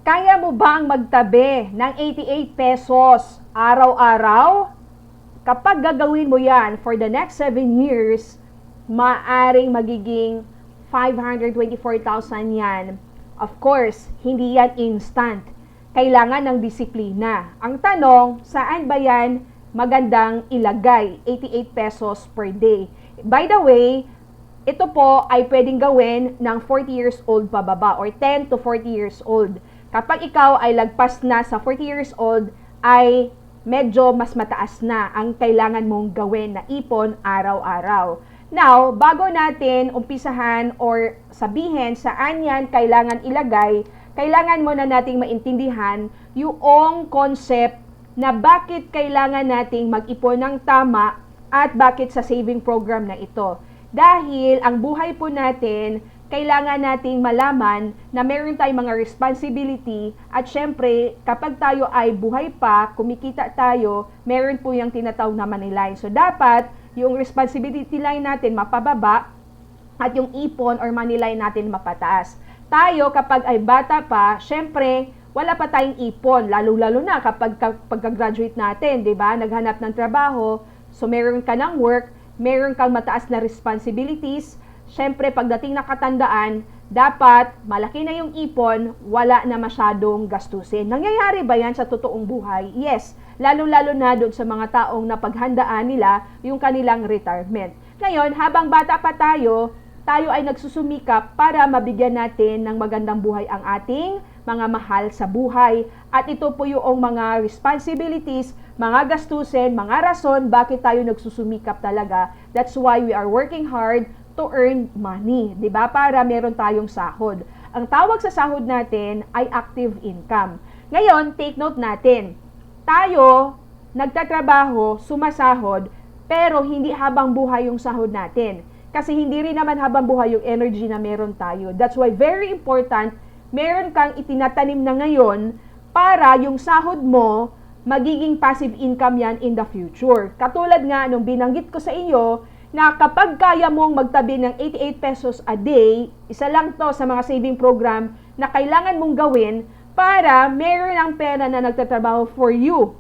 Kaya mo bang magtabi ng 88 pesos araw-araw? Kapag gagawin mo yan for the next 7 years, maaring magiging 524,000 yan. Of course, hindi yan instant. Kailangan ng disiplina. Ang tanong, saan ba yan magandang ilagay? 88 pesos per day. By the way, ito po ay pwedeng gawin ng 40 years old pababa or 10 to 40 years old. Kapag ikaw ay lagpas na sa 40 years old, ay medyo mas mataas na ang kailangan mong gawin na ipon araw-araw. Now, bago natin umpisahan or sabihin saan yan kailangan ilagay, kailangan muna nating maintindihan yung concept na bakit kailangan nating mag-ipon ng tama at bakit sa saving program na ito. Dahil ang buhay po natin, kailangan nating malaman na meron tayong mga responsibility at syempre, kapag tayo ay buhay pa, kumikita tayo, meron po yung tinatawag na money line. So, dapat yung responsibility line natin mapababa at yung ipon or money line natin mapataas. Tayo, kapag ay bata pa, syempre, wala pa tayong ipon, lalo-lalo na kapag pagka-graduate natin, di ba? Naghanap ng trabaho, so meron ka ng work, meron kang mataas na responsibilities. Siyempre, pagdating na katandaan, dapat malaki na yung ipon, wala na masyadong gastusin. Nangyayari ba yan sa totoong buhay? Yes, lalo-lalo na doon sa mga taong napaghandaan nila yung kanilang retirement. Ngayon, habang bata pa tayo ay nagsusumikap para mabigyan natin ng magandang buhay ang ating mga mahal sa buhay. At ito po yung mga responsibilities, mga gastusin, mga rason bakit tayo nagsusumikap talaga. That's why we are working hard to earn money, 'di ba? Para meron tayong sahod. Ang tawag sa sahod natin ay active income. Ngayon, take note natin. Tayo nagtatrabaho, sumasahod, pero hindi habang buhay yung sahod natin. Kasi hindi rin naman habang buhay yung energy na meron tayo. That's why very important, meron kang itinatanim na ngayon para yung sahod mo magiging passive income yan in the future. Katulad nga nung binanggit ko sa inyo, na kapag kaya mong magtabi ng 88 pesos a day, isa lang to sa mga saving program na kailangan mong gawin para meron ng pera na nagtatrabaho for you.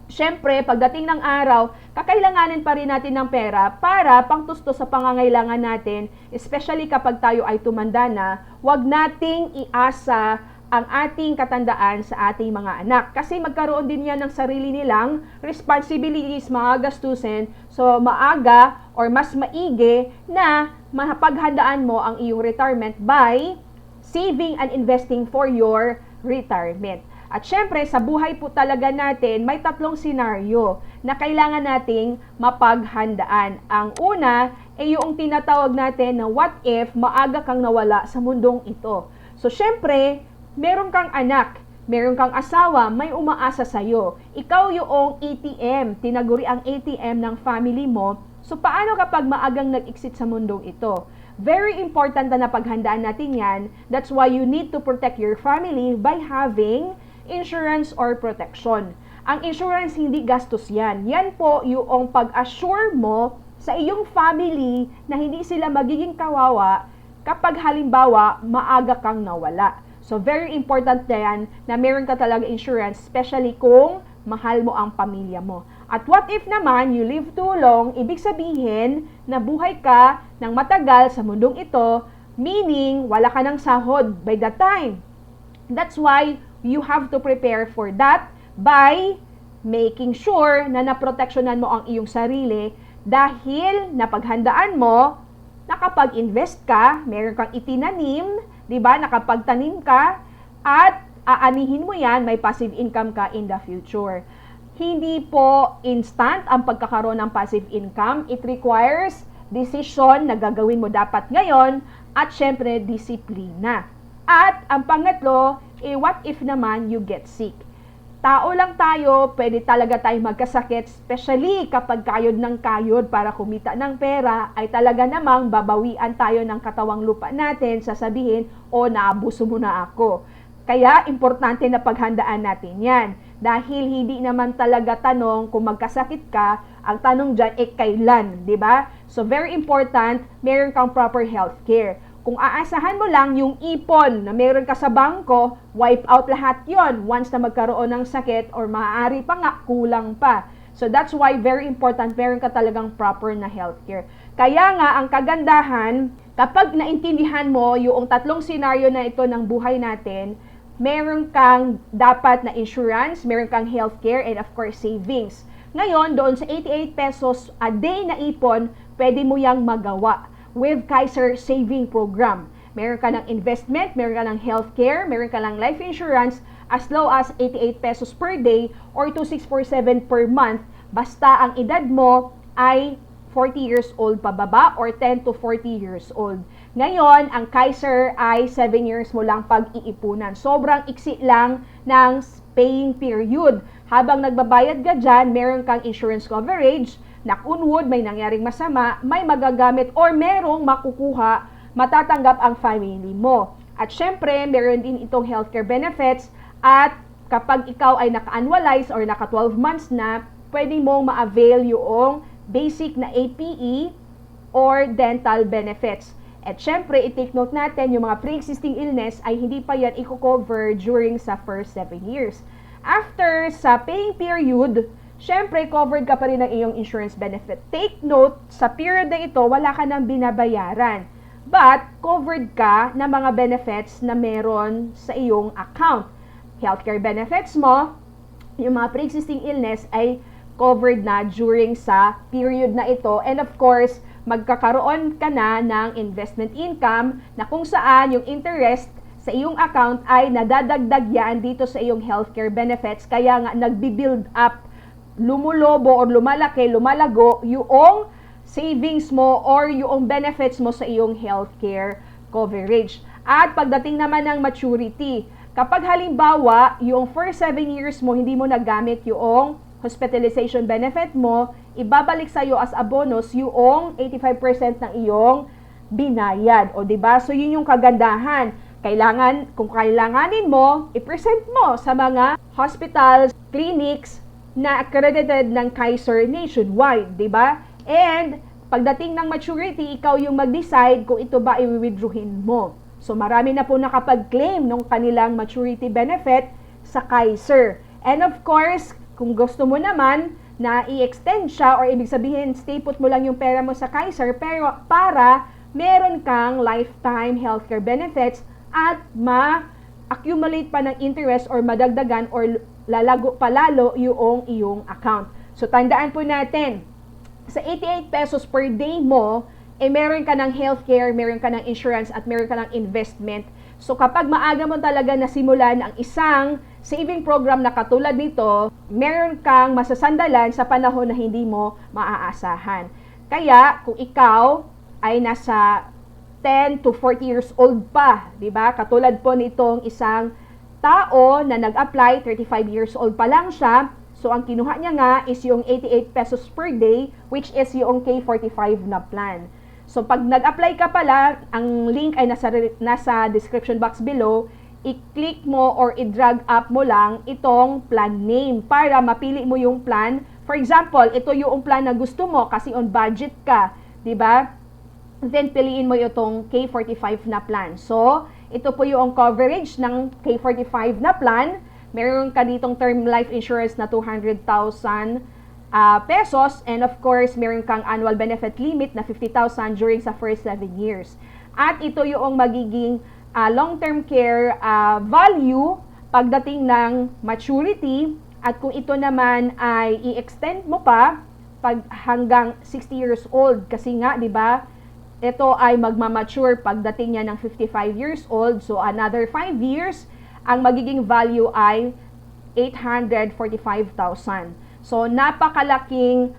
Siyempre, pagdating ng araw, kakailanganin pa rin natin ng pera para pangtusto sa pangangailangan natin, especially kapag tayo ay tumanda na, wag nating iasa ang ating katandaan sa ating mga anak. Kasi magkaroon din yan ng sarili nilang responsibilities, mga gastusin. So, maaga or mas maigi na mapaghandaan mo ang iyong retirement by saving and investing for your retirement. At syempre, sa buhay po talaga natin, may tatlong senaryo na kailangan nating mapaghandaan. Ang una ay yung tinatawag natin na what if maaga kang nawala sa mundong ito. So, syempre, meron kang anak, meron kang asawa, may umaasa sa'yo. Ikaw yung ATM, tinaguri ang ATM ng family mo. So, paano kapag maagang nag-exit sa mundong ito? Very important na napaghandaan natin yan. That's why you need to protect your family by having insurance or protection. Ang insurance, hindi gastos yan. Yan po yung pag-assure mo sa iyong family na hindi sila magiging kawawa kapag halimbawa maaga kang nawala. So, very important na yan na meron ka talaga insurance, especially kung mahal mo ang pamilya mo. At what if naman you live too long, ibig sabihin na buhay ka ng matagal sa mundong ito, meaning wala ka ng sahod by that time. That's why you have to prepare for that by making sure na naproteksyonan mo ang iyong sarili dahil napaghandaan mo, nakapag-invest ka, meron kang itinanim, di ba? Nakapagtanim ka at aanihin mo yan, may passive income ka in the future. Hindi po instant ang pagkakaroon ng passive income. It requires decision na gagawin mo dapat ngayon at syempre disiplina. At ang pangatlo, what if naman you get sick? Tao lang tayo, pwede talaga tayo magkasakit, especially kapag kayod ng kayod para kumita ng pera, ay talaga namang babawian tayo ng katawang lupa natin, sasabihin, naabuso mo na ako. Kaya, importante na paghandaan natin yan. Dahil hindi naman talaga tanong kung magkasakit ka, ang tanong dyan, kailan, di ba? So, very important, meron kang proper health care. Kung aasahan mo lang yung ipon na meron ka sa bangko, wipe out lahat yon once na magkaroon ng sakit or maaari pa nga, kulang pa. So that's why very important, meron ka talagang proper na healthcare. Kaya nga, ang kagandahan, kapag naintindihan mo yung tatlong scenario na ito ng buhay natin, meron kang dapat na insurance, meron kang healthcare, and of course, savings. Ngayon, doon sa 88 pesos a day na ipon, pwede mo yang magawa with Kaiser Saving Program. Meron ka ng investment, meron ka ng healthcare, meron ka ng life insurance as low as 88 pesos per day or 2,647 per month. Basta ang edad mo ay 40 years old pababa or 10 to 40 years old. Ngayon, ang Kaiser ay 7 years mo lang pag-iipunan. Sobrang iksi lang ng paying period. Habang nagbabayad ka dyan, meron kang insurance coverage, knock on wood, may nangyaring masama, may magagamit or merong makukuha, matatanggap ang family mo. At syempre, meron din itong healthcare benefits at kapag ikaw ay naka-annualize or naka 12 months na, pwede mong ma-avail yung basic na APE or dental benefits. At syempre, i-take note natin, yung mga pre-existing illness ay hindi pa yan i-cover during sa first 7 years. After sa paying period, syempre, covered ka pa rin ng iyong insurance benefit. Take note, sa period na ito, wala ka nang binabayaran. But, covered ka ng mga benefits na meron sa iyong account. Healthcare benefits mo, yung mga pre-existing illness ay covered na during sa period na ito. And of course, magkakaroon ka na ng investment income na kung saan yung interest sa iyong account ay nadadagdag yan dito sa iyong healthcare benefits. Kaya nga, nagbi-build up, lumulobo or lumalaki, lumalago yung savings mo or yung benefits mo sa iyong healthcare coverage. At pagdating naman ng maturity, kapag halimbawa, yung first 7 years mo, hindi mo nagamit yung hospitalization benefit mo, ibabalik sa iyo as a bonus yung 85% ng iyong binayad. O diba? So yun yung kagandahan. Kung kailanganin mo, i-present mo sa mga hospitals, clinics, na accredited ng Kaiser nationwide, di ba? And pagdating ng maturity, ikaw yung mag-decide kung ito ba i-withdrawin mo. So marami na po nakapag-claim ng kanilang maturity benefit sa Kaiser. And of course, kung gusto mo naman na i-extend siya or ibig sabihin, stay put mo lang yung pera mo sa Kaiser pero para meron kang lifetime healthcare benefits at ma-accumulate pa ng interest or madagdagan or lalago palalo yung iyong account. So, tandaan po natin, sa 88 pesos per day mo, meron ka ng healthcare, meron ka ng insurance, at meron ka ng investment. So, kapag maaga mo talaga nasimulan ang isang saving program na katulad nito, meron kang masasandalan sa panahon na hindi mo maaasahan. Kaya, kung ikaw ay nasa 10 to 40 years old pa, di ba? Katulad po nitong isang tao na nag-apply, 35 years old pa lang siya. So, ang kinuha niya nga is yung 88 pesos per day, which is yung K45 na plan. So, pag nag-apply ka pala, ang link ay nasa description box below, i-click mo or i-drag up mo lang itong plan name para mapili mo yung plan. For example, ito yung plan na gusto mo kasi on budget ka, di ba? Then, piliin mo itong K45 na plan. So, ito po yung coverage ng K45 na plan. Meron ka ditong term life insurance na 200,000 pesos. And of course, meron kang annual benefit limit na 50,000 during sa first 7 years. At ito yung magiging long-term care value pagdating ng maturity. At kung ito naman ay i-extend mo pa pag hanggang 60 years old. Kasi nga, di ba, ito ay magmamature pagdating niya ng 55 years old. So, another 5 years, ang magiging value ay 845,000. So, napakalaking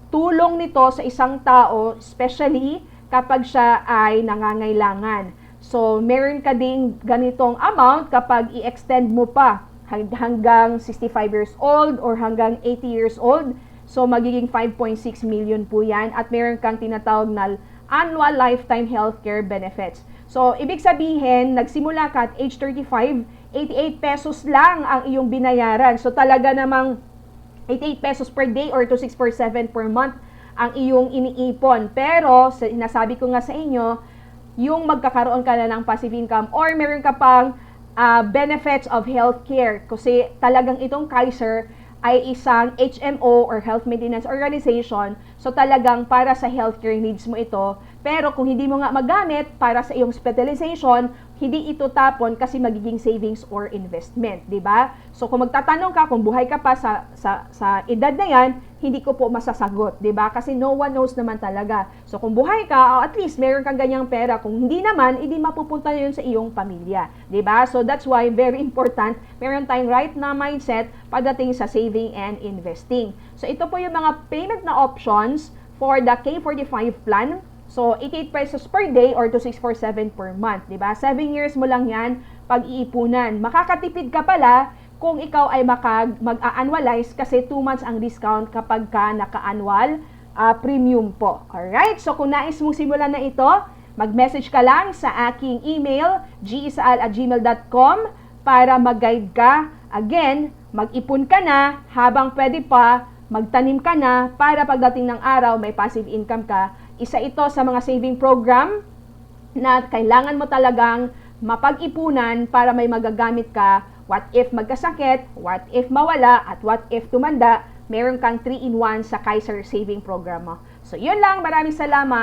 tulong nito sa isang tao, especially kapag siya ay nangangailangan. So, meron ka ding ganitong amount kapag i-extend mo pa hanggang 65 years old or hanggang 80 years old. So, magiging 5.6 million po yan. At meron kang tinatawag na annual lifetime healthcare benefits. So, ibig sabihin, nagsimula ka at age 35, 88 pesos lang ang iyong binayaran. So, talaga namang 88 pesos per day or 2,647 per month ang iyong iniipon. Pero, nasabi ko nga sa inyo, yung magkakaroon ka na ng passive income or meron ka pang benefits of healthcare. Kasi talagang itong Kaiser ay isang HMO or Health Maintenance Organization. So talagang para sa healthcare needs mo ito. Pero kung hindi mo nga magamit para sa iyong specialization, hindi ito tapon kasi magiging savings or investment, di ba? So kung magtatanong ka kung buhay ka pa sa edad na yan, hindi ko po masasagot, di ba? Kasi no one knows naman talaga. So kung buhay ka, at least meron kang ganyang pera. Kung hindi naman, hindi mapupunta yun sa iyong pamilya, di ba? So that's why very important, meron tayong right na mindset pagdating sa saving and investing. So ito po yung mga payment na options for the K45 plan. So, 88 pesos per day or 2647 per month, di ba? 7 years mo lang yan pag-iipunan. Makakatipid ka pala kung ikaw ay mag-a-annualize kasi 2 months ang discount kapag ka naka-annual premium po. Alright? So, kung nais mong simulan na ito, mag-message ka lang sa aking email, gisaal@gmail.com para mag-guide ka. Again, mag-ipon ka na habang pwede pa, magtanim ka na para pagdating ng araw may passive income ka. Isa ito sa mga saving program na kailangan mo talagang mapag-ipunan para may magagamit ka. What if magkasakit, what if mawala, at what if tumanda, meron kang 3-in-1 sa Kaiser Saving Program mo. So yun lang, maraming salamat.